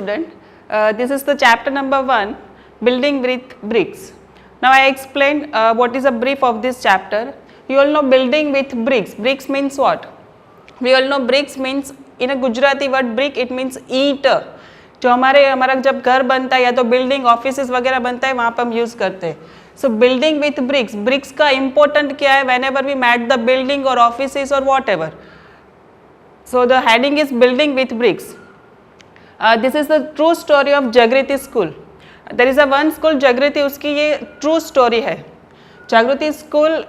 student. This is the chapter number 1, building with bricks. Now I explained what is a brief of this chapter. You all know building with bricks. Bricks means what? We all know bricks means, in a Gujarati word brick it means ईंट. जो हमारा जब घर बनता है या तो building offices वगैरह बनता है वहाँ पर हम यूज करते हैं. So building with bricks. Bricks का इंपॉर्टेंट क्या है? Whenever we made the building और ऑफिसेस और whatever. So the heading is building with bricks. This is the true story of Jagriti school. There is a one school Jagriti, उसकी ये true story है. Jagriti school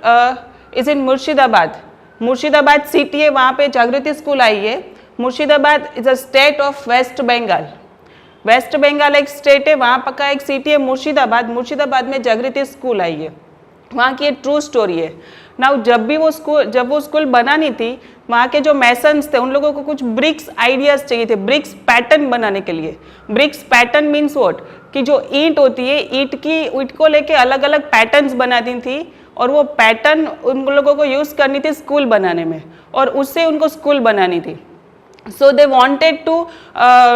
is in Murshidabad. Murshidabad city है, वहाँ पे Jagriti school आई है. Murshidabad is a state of waste Bengal. Waste Bengal एक state है, वहाँ पर का एक सिटी है मुर्शिदाबाद. मुर्शिदाबाद में जागृति स्कूल आई है. वहाँ की एक ट्रू स्टोरी है. नाउ जब वो स्कूल बनानी थी, वहाँ के जो मैसन्स थे उन लोगों को कुछ ब्रिक्स आइडियाज चाहिए थे, ब्रिक्स पैटर्न बनाने के लिए. ब्रिक्स पैटर्न मीन्स व्हाट, कि जो ईंट होती है, ईंट को लेके अलग अलग पैटर्न्स बनाती थी और वो पैटर्न उन लोगों को यूज करनी थी स्कूल बनाने में, और उससे उनको स्कूल बनानी थी. So they wanted to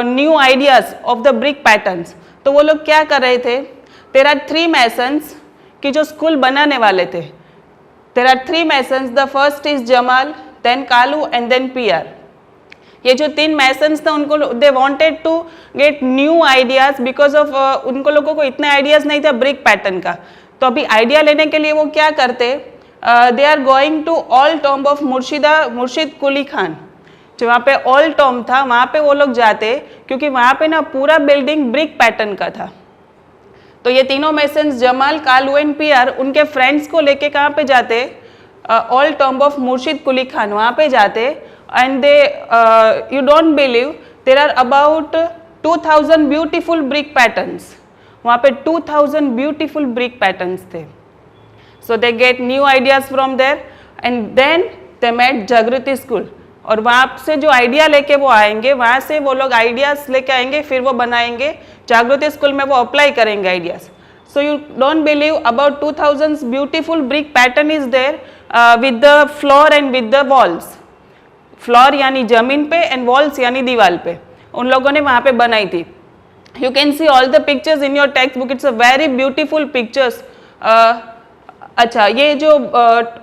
new ideas of the brick patterns. तो वो लोग क्या कर रहे थे? देयर आर 3 मैसन्स कि जो स्कूल बनाने वाले थे. There are 3 masons. The first is Jamal, then Kalu and then PR. ये जो 3 मैसन्स थे उनको they wanted to get new ideas because of उनको लोगों को इतने आइडियाज नहीं था ब्रिक पैटर्न का. तो अभी आइडिया लेने के लिए वो क्या करते? They are going to all tomb of Murshid Quli Khan. जो वहाँ पे ऑल टॉम्ब था वहाँ पे वो लोग जाते, क्योंकि वहाँ पे ना पूरा बिल्डिंग ब्रिक पैटर्न का था. तो ये तीनों masons Jamal, Kalu and PR उनके फ्रेंड्स को लेके कहाँ पे जाते? All tomb of Murshid Quli Khan वहाँ पे जाते. And they you don't believe there are about 2000 beautiful brick patterns. वहाँ पे 2000 ब्यूटीफुल ब्रिक पैटर्न्स थे. So they get new ideas from there and then they made Jagriti school. और वहाँ से जो आइडिया लेके वो आएंगे, वहाँ से वो लोग आइडियाज लेके आएंगे, फिर वो बनाएंगे जागृति स्कूल में, वो अप्लाई करेंगे ideas. So you don't believe about 2000 beautiful brick pattern is there with the floor and with the walls. Floor यानी जमीन पे एंड वॉल्स यानी दीवार पे उन लोगों ने वहाँ पे बनाई थी. You can see all the pictures in your textbook. It's a very beautiful pictures. अच्छा, ये जो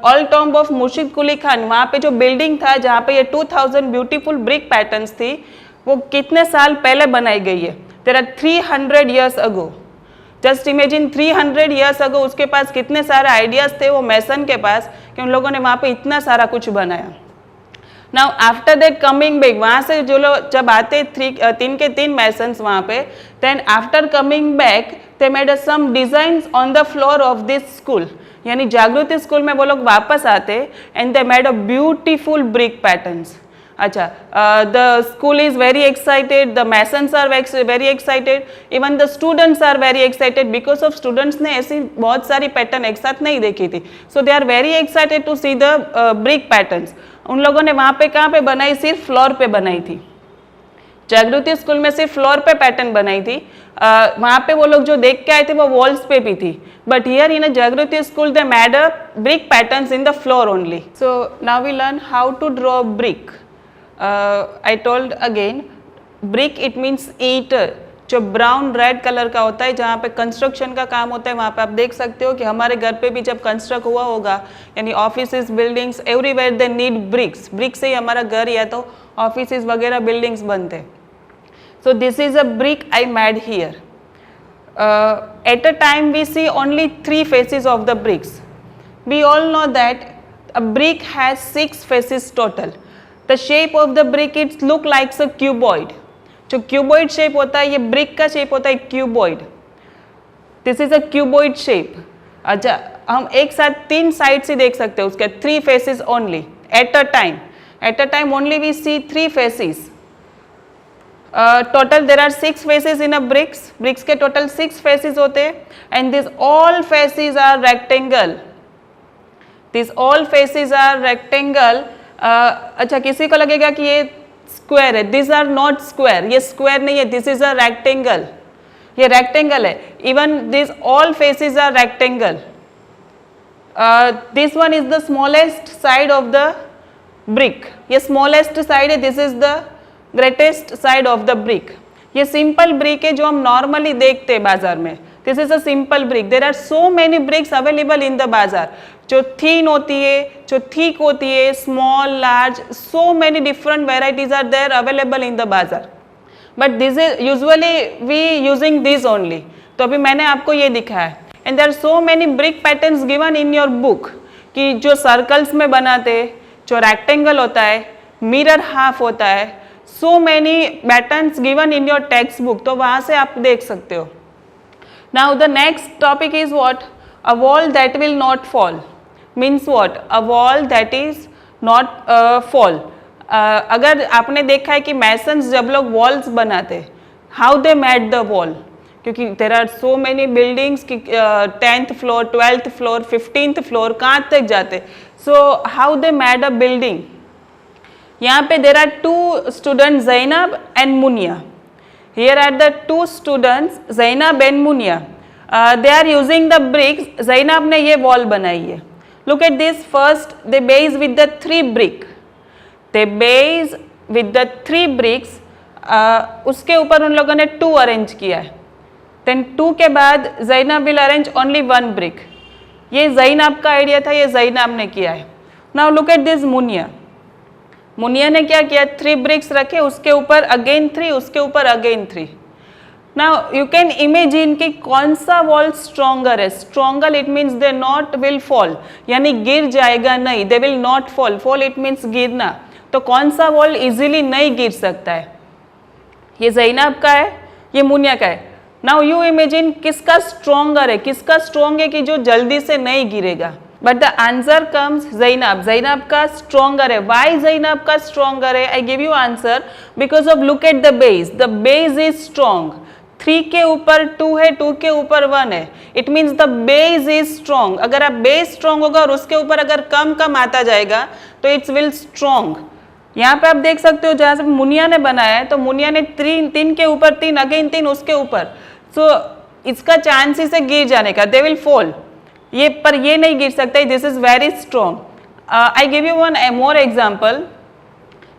all tomb of Murshid Quli Khan, वहाँ पे जो बिल्डिंग था जहाँ पे ये 2000 ब्यूटीफुल ब्रिक पैटर्न्स थी, वो कितने साल पहले बनाई गई है? There are 300 years ago. Just imagine 300 years ago उसके पास कितने सारे आइडियाज थे वो मैसन के पास, कि उन लोगों ने वहाँ पे इतना सारा कुछ बनाया. Now after that coming back, वहाँ से जो लोग जब आते 3 के 3 मैसन्स वहाँ पे, then after coming back they made some designs on the floor of this school. यानी जागृति स्कूल में वो लोग वापस आते and they made a beautiful brick patterns. अच्छा, the school is very excited, the masons are very excited, even the students are very excited because of students ने ऐसी बहुत सारी पैटर्न एक साथ नहीं देखी थी. So they are very excited to see the brick patterns. उन लोगों ने वहाँ पे कहाँ पे बनाई? सिर्फ फ्लोर पे बनाई थी. जागृति स्कूल में सिर्फ फ्लोर पे पैटर्न बनाई थी. वहाँ पे वो लोग जो देख के आए थे वो वॉल्स पे भी थी. But here in a Jagriti school they made a brick patterns in the floor only. So now we learn how to draw brick. I told again, brick it means ईंट, जो ब्राउन रेड कलर का होता है. जहाँ पे construction का काम होता है वहाँ पे आप देख सकते हो कि हमारे घर पे भी जब कंस्ट्रक्ट हुआ होगा, यानी offices, buildings, everywhere they need bricks. Bricks से ही हमारा घर या तो ऑफिसेस वगैरह बिल्डिंग्स बनते. So this is a brick I made here. At a time we see only 3 faces of the bricks. We all know that a brick has 6 faces total. The shape of the brick it look like a cuboid. जो cuboid shape होता है, ये brick का shape होता है cuboid. This is a cuboid shape. अच्छा, हम एक साथ 3 साइड्स ही देख सकते हैं उसके, 3 faces only at a time. At a time only we see 3 faces. Total there are 6 faces in a bricks. Bricks के टोटल 6 faces होते हैं and this all faces are rectangle. This all faces are rectangle. अच्छा, किसी को लगेगा कि ये square है. दिस आर नॉट स्क्वायर, ये स्क्वायर नहीं है, दिस इज अ रेक्टेंगल. ये रेक्टेंगल है. Even this all faces are rectangle. This one is the smallest side of the brick. ये स्मॉलेस्ट साइड है, this is the greatest side of the brick. ये simple brick है जो हम normally देखते हैं बाजार में. This is a simple brick. There are so many bricks available in the bazaar. जो थिन होती है, जो थिक होती है, small, large, so many different varieties are there available in the bazaar. But this is usually we using this only. तो अभी मैंने आपको ये दिखाया है. And there are so many brick patterns given in your book कि जो सर्कल्स में बनाते, जो रेक्टेंगल होता है, मिरर हाफ होता है, so many patterns given in your text book. तो वहां से आप देख सकते हो. Now the next topic is what? A wall that will not fall. Means what? A wall that is not fall. अगर आपने देखा है कि मैसन्स जब लोग वॉल्स बनाते, how they made the wall, क्योंकि there are so many buildings कि 10th floor, 12th floor, 15th floor, कहाँ तक जाते. So how they made a building. यहाँ पे there are 2 students, Zainab and Muniya. Here are the 2 students, Zainab and Muniya. They are using the bricks. Zainab ने ये wall बनाई है. Look at this. First they base with the 3 brick. They base with the 3 bricks. उसके ऊपर उन लोगों ने 2 अरेंज किया है. देन 2 के बाद Zainab will arrange only 1 brick. ये ज़ैनब का आइडिया था, ये ज़ैनब ने किया है. Now look at this Muniya. Muniya ने क्या किया? 3 ब्रिक्स रखे, उसके ऊपर अगेन 3, उसके ऊपर again 3. Now you can imagine कि कौन सा वॉल स्ट्रॉन्गर है. Stronger it means they not will fall, यानी गिर जाएगा नहीं. They will not fall. Fall it means गिरना. तो कौन सा वॉल इजीली नहीं गिर सकता है? ये ज़ैनब का है, ये मुनिया का है. नाउ यू इमेजिन किसका स्ट्रॉन्गर है, किसका स्ट्रॉन्ग है कि जो जल्दी से नहीं गिरेगा. But the answer comes Zainab. Zainab का स्ट्रॉन्गर है. वाई ज़ैनब का स्ट्रॉन्गर है? आई give you answer. Because of look at the base. The base is strong. 3 के ऊपर 2 है, 2 के ऊपर 1 है. It means the base is strong. अगर आप बेस स्ट्रॉन्ग होगा और उसके ऊपर अगर कम कम आता जाएगा तो इट्स विल स्ट्रॉन्ग. यहाँ पे आप देख सकते हो जहाँ से मुनिया ने बनाया है, तो मुनिया ने 3 के ऊपर 3, अगेन 3 उसके ऊपर. सो इसका चांसेस है गिर जाने का. They will fall. ये पर ये नहीं गिर सकता. This is very strong. I give you one more example.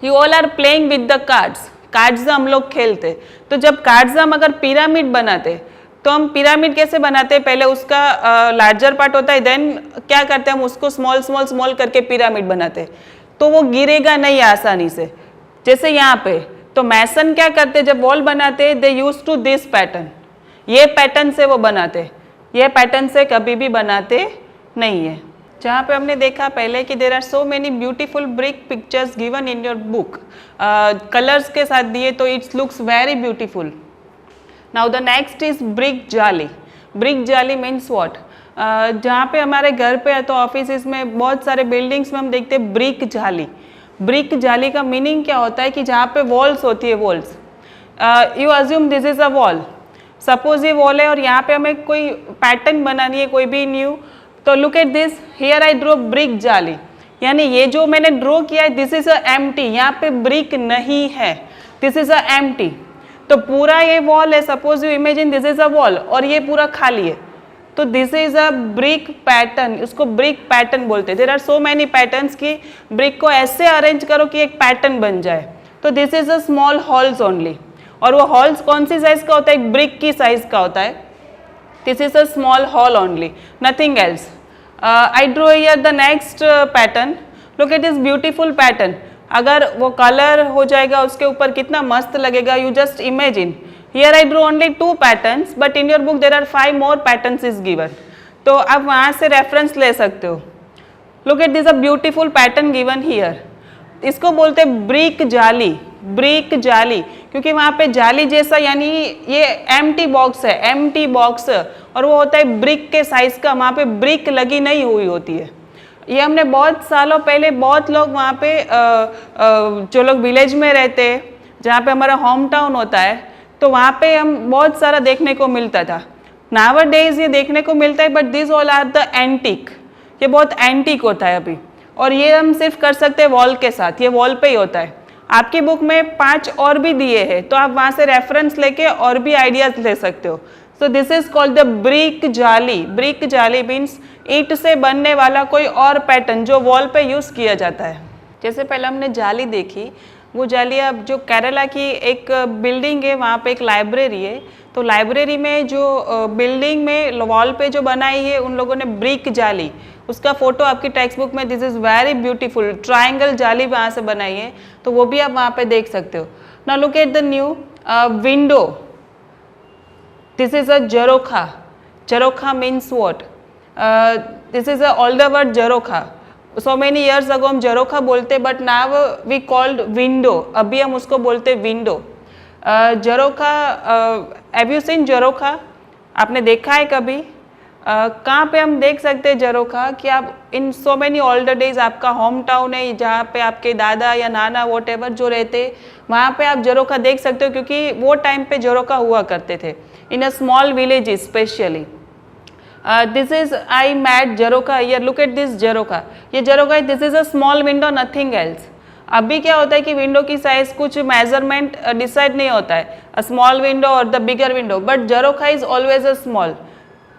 You all are playing with the cards. Cards हम लोग खेलते. तो जब कार्ड्स हम अगर पिरामिड बनाते, तो हम पिरामिड कैसे बनाते? पहले उसका लार्जर पार्ट होता है, देन क्या करते हैं हम उसको स्मॉल स्मॉल स्मॉल करके पिरामिड बनाते. तो वो गिरेगा नहीं आसानी से. जैसे यहाँ पे तो मैसन क्या करते, जब वॉल बनाते दे यूज टू दिस पैटर्न. ये पैटर्न से वो बनाते, ये पैटर्न से कभी भी बनाते नहीं है. जहाँ पे हमने देखा पहले कि there are so many beautiful brick pictures given in your book. Colours के साथ दिए तो it's looks very beautiful. Now the next is brick jali. Brick jali means what? जहाँ पे हमारे घर पे है तो ऑफिस में बहुत सारे बिल्डिंग्स में हम देखते हैं ब्रिक जाली. ब्रिक जाली का मीनिंग क्या होता है कि जहाँ पे वॉल्स होती है, walls. You assume this is a wall. Suppose ये वॉल है और यहाँ पे हमें कोई पैटर्न बनानी है, कोई भी न्यू. तो look at this. Here I draw brick जाली. यानी ये जो मैंने ड्रॉ किया है दिस इज अ एम्प्टी. यहाँ पे ब्रिक नहीं है. This is a empty. तो पूरा ये वॉल है. Suppose you imagine this is a wall और ये पूरा खाली है. तो this is a brick pattern. उसको ब्रिक पैटर्न बोलते हैं. There are so many patterns की ब्रिक को ऐसे अरेंज करो कि एक पैटर्न बन जाए. तो this is a small halls only. और वो हॉल्स कौन सी साइज का होता है? एक ब्रिक की साइज का होता है. This is a small hall only, nothing else. I draw here the next pattern. Look at this beautiful pattern. अगर वो कलर हो जाएगा उसके ऊपर कितना मस्त लगेगा. You just imagine. Here I drew only 2 patterns, but in your book there are 5 more patterns is given. तो आप वहाँ से रेफरेंस ले सकते हो. Look at this a beautiful pattern given here. इसको बोलते हैं ब्रिक जाली. ब्रिक जाली क्योंकि वहाँ पे जाली जैसा, यानी ये एम्प्टी बॉक्स है, एम्प्टी बॉक्स, और वो होता है ब्रिक के साइज का. वहाँ पे ब्रिक लगी नहीं हुई होती है. ये हमने बहुत सालों पहले बहुत लोग वहाँ पे जो लोग विलेज में रहते हैं, जहाँ पे हमारा होम टाउन होता है, तो वहाँ पे हम बहुत सारा देखने को मिलता था. नाउअडेज ये देखने को मिलता है, but this all are the antique. ये बहुत एंटीक होता है अभी. और ये हम सिर्फ कर सकते हैं वॉल के साथ. ये वॉल पे ही होता है. आपकी बुक में 5 और भी दिए हैं, तो आप वहाँ से रेफरेंस लेके और भी आइडियाज ले सकते हो. सो this is called the brick jali. Brick jali means ईंट से बनने वाला कोई और पैटर्न जो वॉल पे यूज किया जाता है. जैसे पहले हमने जाली देखी, वो जाली अब जो केरला की एक बिल्डिंग है, वहाँ पे एक लाइब्रेरी है, तो लाइब्रेरी में जो बिल्डिंग में वॉल पे जो बनाई है उन लोगों ने ब्रिक जाली, उसका फोटो आपकी टेक्स्ट बुक में, this is very beautiful, triangle जाली वहाँ से बनाई है, तो वो भी आप वहाँ पे देख सकते हो। Now look at the new window, this is a jharokha, jharokha means what, this is a older word jharokha, so many years ago हम जरोखा बोलते, but now we called window, अभी हम उसको बोलते window. Jharokha, have you seen jharokha, आपने देखा है कभी? कहाँ पे हम देख सकते हैं जरोखा कि आप इन सो मेनी ओल्डर डेज, आपका होम टाउन है जहाँ पे आपके दादा या नाना वॉट एवर जो रहते, वहाँ पे आप जरोखा देख सकते हो, क्योंकि वो टाइम पे जरोखा हुआ करते थे in a small village specially. This is I made jharokha here, look at this jharokha, ये जरोखा, this is a small window, nothing else. अभी क्या होता है कि विंडो की साइज कुछ मेजरमेंट डिसाइड नहीं होता है, अ स्मॉल विंडो और the bigger window, but Jharokha is always a small.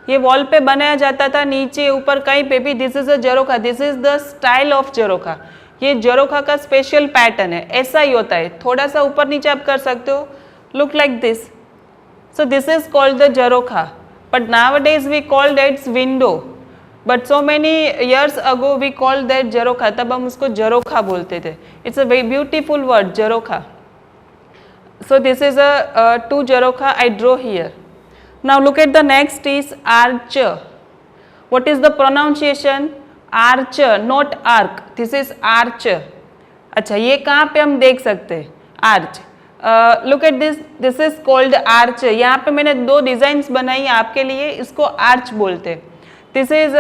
ये वॉल पे बनाया जाता था, नीचे ऊपर कहीं पे भी, this is a Jharokha, this is the style of Jharokha, ये जरोखा का स्पेशल पैटर्न है, ऐसा ही होता है, थोड़ा सा ऊपर नीचे आप कर सकते हो, look like this, so this is called the Jharokha, but nowadays we call that window, but so many years ago we called that Jharokha, तब हम उसको जरोखा बोलते थे। It's a very beautiful word, jharokha. So this is a two Jharokha I draw here. Now look at the next is archer. What is the pronunciation? Archer, not arc. This is archer. अच्छा, ये कहाँ पे हम देख सकते हैं? Arch. Look at this, this is called arch. यहाँ पे मैंने दो डिजाइन्स बनाई आपके लिए, इसको आर्च बोलते। दिस इज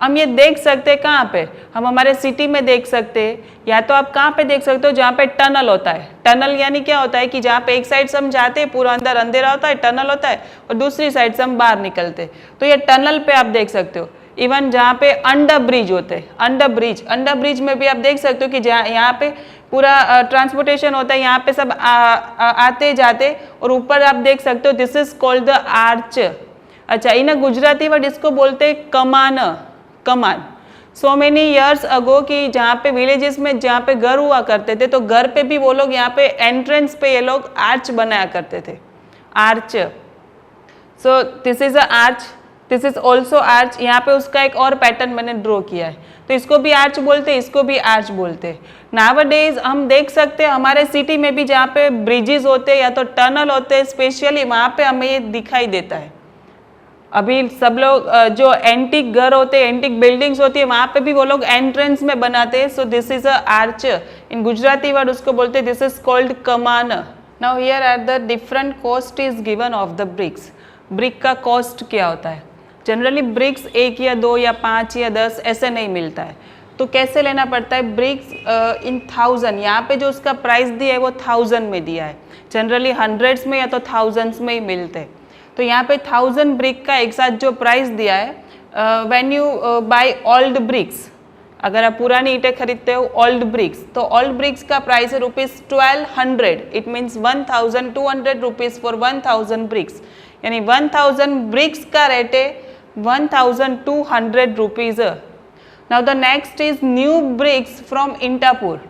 हम ये देख सकते हैं कहाँ पे, हम हमारे सिटी में देख सकते हैं, या तो आप कहाँ पे देख सकते हो जहाँ पे टनल होता है। टनल यानी क्या होता है कि जहाँ पे एक साइड से हम जाते हैं पूरा अंदर अंधेरा होता है, टनल होता है, और दूसरी साइड से हम बाहर निकलते हैं, तो ये टनल पे आप देख सकते हो। इवन जहाँ पे अंडर ब्रिज होते हैं, अंडर ब्रिज में भी आप देख सकते हो कि जहाँ यहाँ पे पूरा ट्रांसपोर्टेशन होता है, यहाँ पे सब आते जाते, और ऊपर आप देख सकते हो, this is called the arch. अच्छा, इन गुजराती वर्ड इसको बोलते हैं कमान, कमान। सो मेनी ईयर्स अगो कि जहाँ पे विलेजेस में जहाँ पे घर हुआ करते थे, तो घर पे भी वो लोग यहाँ पे एंट्रेंस पे ये लोग आर्च बनाया करते थे, arch. So this is a arch, this is also arch. यहाँ पे उसका एक और पैटर्न मैंने ड्रॉ किया है, तो इसको भी आर्च बोलते, इसको भी आर्च बोलते। नावडेज हम देख सकते हैं हमारे सिटी में भी जहाँ पे ब्रिजेस होते हैं या तो टनल होते हैं, स्पेशली वहाँ पे हमें ये दिखाई देता है। अभी सब लोग जो एंटिक घर होते हैं, एंटिक बिल्डिंग्स होती है, वहाँ पे भी वो लोग एंट्रेंस में बनाते हैं। So this is a arch, in Gujarati word उसको बोलते हैं, this is called kaman. Now here are the different cost is given of the bricks. Brick का कॉस्ट क्या होता है? जनरली ब्रिक्स 1 या 2 या 5 या 10 ऐसे नहीं मिलता है, तो कैसे लेना पड़ता है? ब्रिक्स इन 1000, यहाँ पे जो उसका प्राइस दिया है वो 1000 में दिया है, जनरली हंड्रेड्स में या तो थाउजेंड्स में ही मिलते हैं। तो यहाँ पे 1000 ब्रिक का एक साथ जो प्राइस दिया है, when you buy old bricks, अगर आप पुरानी ईंटें खरीदते हो ओल्ड ब्रिक्स, तो ओल्ड ब्रिक्स का प्राइस है ₹1200, it means 1200 rupees for 1000 bricks, यानी 1000 ब्रिक्स का रेट है 1200 rupees. Now the next is new bricks from Intapur,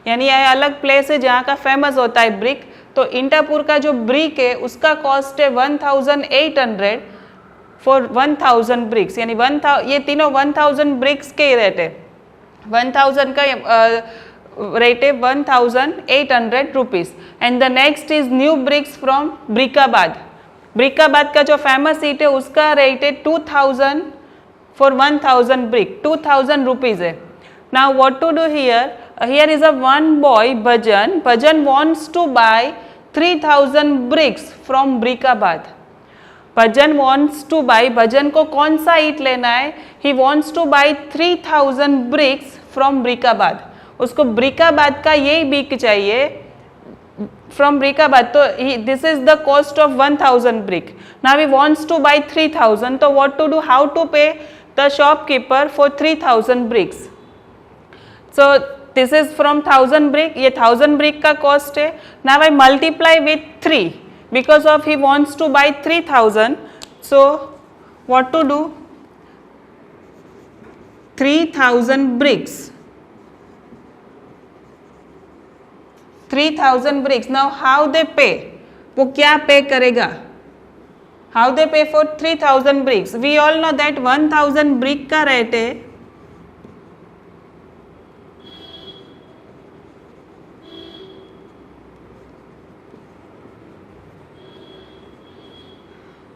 यानी यह अलग प्लेस है जहाँ का फेमस होता है ब्रिक। तो इंटापुर का जो ब्रिक है उसका कॉस्ट है 1800 फॉर 1000 ब्रिक्स, यानी ये तीनों 1000 ब्रिक्स के रेट है, 1000 का रेट है 1800 rupees. And the next is new bricks from Brickabad. Brickabad का जो फेमस ईट है उसका रेट है 2000 फॉर 1000 ब्रिक, 2000 रुपीज़ है। Now what to do here? Here is a one boy Bhajan. Bhajan wants to buy 3000 bricks from Brikabad. Bhajan wants to buy, Bhajan को कौन सा ईट लेना है? He wants to buy 3000 bricks from Brikabad. उसको ब्रिकाबाद का यही beak चाहिए from Brikabad. तो this is the cost of 1000 brick. Now he wants to buy 3000. तो what to do? How to pay the shopkeeper for 3000 bricks? So this is from 1000 brick, ये 1000 brick का cost है। Now I multiply with 3 because of he wants to buy 3000. So what to do? 3000 bricks, 3000 bricks. Now how they pay? वो क्या पे करेगा? How they pay for 3000 bricks? We all know that 1000 brick का rate है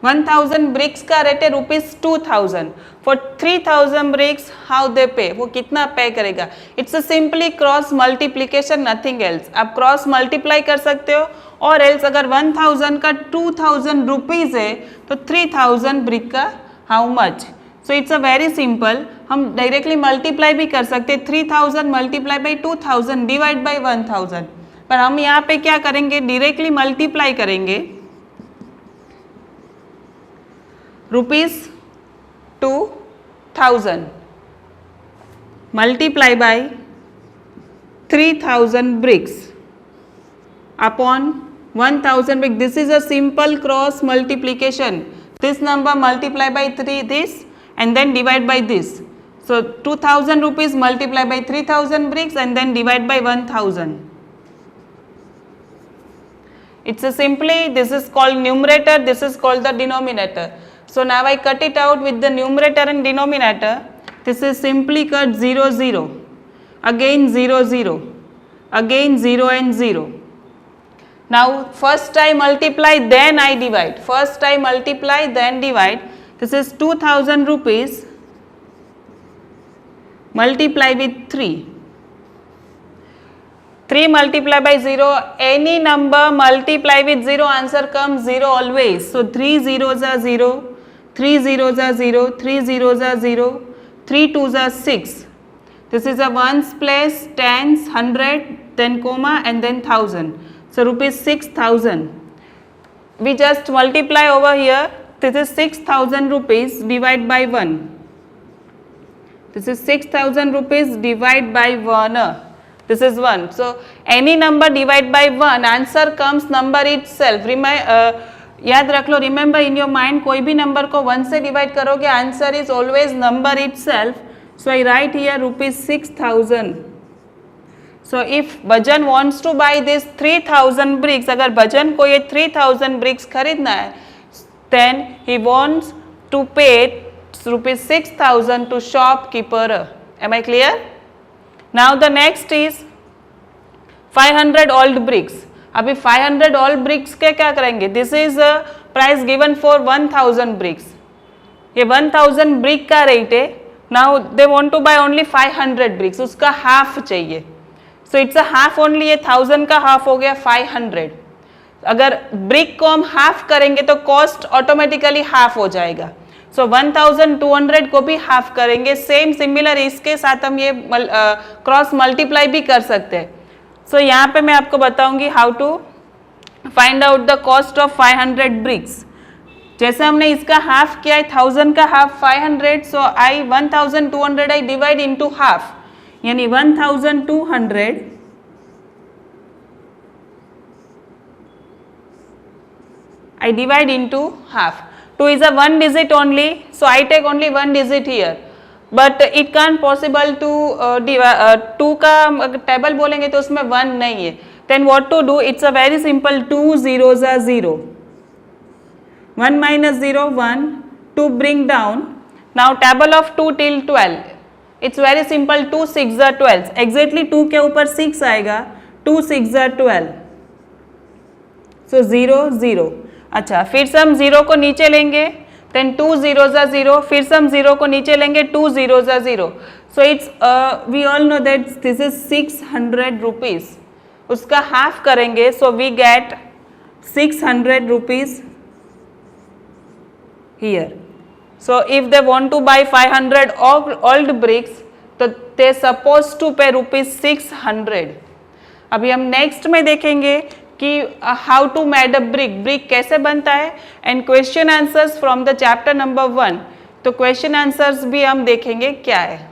1000 bricks का rate है ₹2000. For 3000 bricks, how they pay? वो कितना पे करेगा? It's a simply cross multiplication, nothing else. आप क्रॉस मल्टीप्लाई कर सकते हो और एल्स अगर 1000 का 2000 रुपीज है तो 3000 ब्रिक का how much? So it's a very simple. हम डायरेक्टली मल्टीप्लाई भी कर सकते हैं 3000 मल्टीप्लाई बाई 2000 डिवाइड बाई 1000. पर हम यहाँ पे क्या करेंगे? डायरेक्टली मल्टीप्लाई करेंगे ₹2000 multiply by 3000 bricks upon 1000 bricks. This is a simple cross multiplication. This number multiply by 3 this and then divide by this. So 2000 rupees multiply by 3000 bricks and then divide by 1000. It's a simply, this is called numerator, this is called the denominator. So now I cut it out with the numerator and denominator. This is simply cut 0 0, again 0 0, again 0 and 0. Now first I multiply then I divide. First I multiply then divide. This is 2000 rupees multiply with 3. 3 multiply by 0, any number multiply with 0, answer comes 0 always. So 3 zeros are 0, 3 zeros are 0, 3 zeros are 0, 3 twos are 6. This is a ones place, tens, 100, then comma and then 1000. So rupees 6000. We just multiply over here. This is 6000 rupees divide by 1. This is 6000 rupees divide by 1. This is 1. So any number divide by 1, answer comes number itself. याद रख लो, remember in your mind, कोई भी number को 1 से divide करोगे answer is always number itself. So I write here rupees 6000. So if Bhajan wants to buy this 3000 bricks, अगर भजन को ये 3000 bricks खरीदना है, then he wants to pay rupees 6000 to shopkeeper. Am I clear? Now the next is 500 old bricks. अभी 500 old bricks के क्या करेंगे? This is a price given for 1000 bricks. ये 1000 brick का रेट है. Now they want to buy only 500 bricks. उसका half चाहिए. So it's a half only. ये 1000 का हाफ हो गया 500. अगर ब्रिक को हम हाफ करेंगे तो कॉस्ट ऑटोमेटिकली हाफ हो जाएगा. सो 1200 को भी हाफ करेंगे. सेम सिमिलर इसके साथ हम ये क्रॉस मल्टीप्लाई भी कर सकते हैं. सो यहाँ पे मैं आपको बताऊंगी how to find out the cost of 500 bricks. जैसे हमने इसका हाफ किया है 1000 का half 500. So I 1200 I divide into half, यानी 1200 I divide into half. 2 is a 1 digit only, so I take only 1 digit here. But it can't possible to divide. 2 का table बोलेंगे तो उसमें 1 नहीं है. Then what to do? It's a very simple. 2 zeros are 0. 1 minus 0 1. 2 bring down. Now table of 2 till 12. It's very simple. 2 6 are 12. Exactly 2 के ऊपर 6 आएगा. 2 6 are 12. So 0 0. अच्छा, फिर से हम 0 को नीचे लेंगे. Then 2 zeros are 0. फिर से हम 0 को नीचे लेंगे. 2 zeros are 0. So it's we all know that this is 600 rupees. उसका हाफ करेंगे so we get 600 rupees here. So if they want to buy 500 old bricks तो दे सपोज टू पे ₹600. अभी हम नेक्स्ट में देखेंगे कि how to made a brick, brick कैसे बनता है, and question answers from the chapter number 1. तो क्वेश्चन आंसर्स भी हम देखेंगे क्या है.